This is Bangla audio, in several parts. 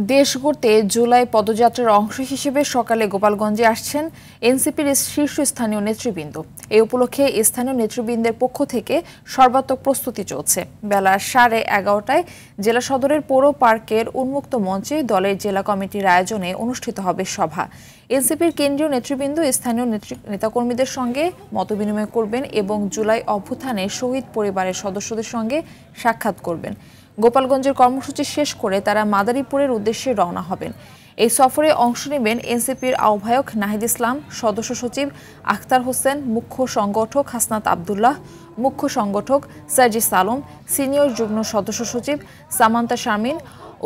দেশ গড়তে জুলাই পদযাত্রার অংশ হিসেবে সকালে গোপালগঞ্জে আসছেন এনসিপির শীর্ষস্থানীয় নেতৃবৃন্দ। এই উপলক্ষে স্থানীয় নেতৃবৃন্দের পক্ষ থেকে সর্বাত্মক প্রস্তুতি চলছে। বেলা 11:30টায় জেলা সদরের পৌর পার্কের উন্মুক্ত মঞ্চে দলের জেলা কমিটির আয়োজনে অনুষ্ঠিত হবে সভা। এনসিপির কেন্দ্রীয় নেতৃবৃন্দ স্থানীয় নেতাকর্মীদের সঙ্গে মতবিনিময় করবেন এবং জুলাই অভ্যুত্থানে শহীদ পরিবারের সদস্যদের সঙ্গে সাক্ষাৎ করবেন। গোপালগঞ্জের কর্মসূচি শেষ করে তারা মাদারীপুরের উদ্দেশ্যে রওনা হবেন। এই সফরে অংশ নেবেন এনসিপির আহ্বায়ক নাহিদ ইসলাম, সদস্য সচিব আখতার হোসেন, মুখ্য সংগঠক হাসনাত আবদুল্লাহ, মুখ্য সংগঠক সার্জিস আলম, সিনিয়র যুগ্ম সদস্য সচিব সামান্তা শারমিন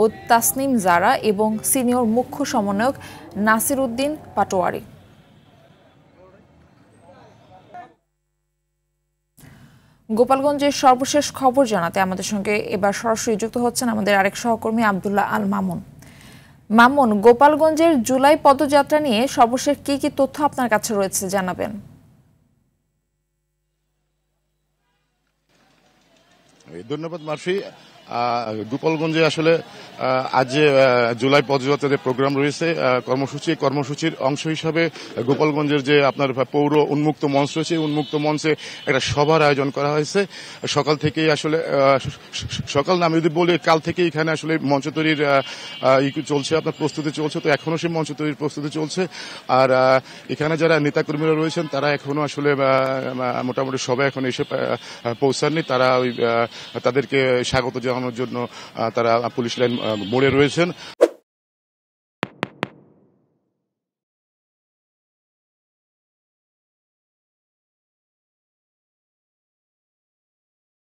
ও তাসনিম জারা এবং সিনিয়র মুখ্য সমন্বয়ক নাসির উদ্দিন পাটোয়ারি। গোপালগঞ্জের সর্বশেষ খবর জানাতে আমাদের সঙ্গে এবার সরাসরি যুক্ত হচ্ছেন আমাদের আরেক সহকর্মী আব্দুল্লাহ আল মামুন। মামুন, গোপালগঞ্জের জুলাই পদযাত্রা নিয়ে সর্বশেষ কি কি তথ্য আপনার কাছে রয়েছে জানাবেন? ধন্যবাদ মার্ফি। গোপালগঞ্জে আসলে আজ যে জুলাই পদযাত্রার প্রোগ্রাম রয়েছে কর্মসূচির অংশ হিসাবে গোপালগঞ্জের যে আপনার পৌর উন্মুক্ত মঞ্চ রয়েছে, উন্মুক্ত মঞ্চে একটা সভার আয়োজন করা হয়েছে। সকাল থেকেই আসলে সকাল না আমি যদি বলি কাল থেকে এখানে আসলে মঞ্চ তৈরির চলছে, আপনার প্রস্তুতি চলছে। তো এখনো সেই মঞ্চ তৈরির প্রস্তুতি চলছে। আর এখানে যারা নেতাকর্মীরা রয়েছেন তারা এখনো আসলে মোটামুটি সবাই এখন এসে পৌঁছাননি। তারা তাদেরকে স্বাগত জানানোর জন্য তারা পুলিশ লাইন মোড়ে রয়েছেন।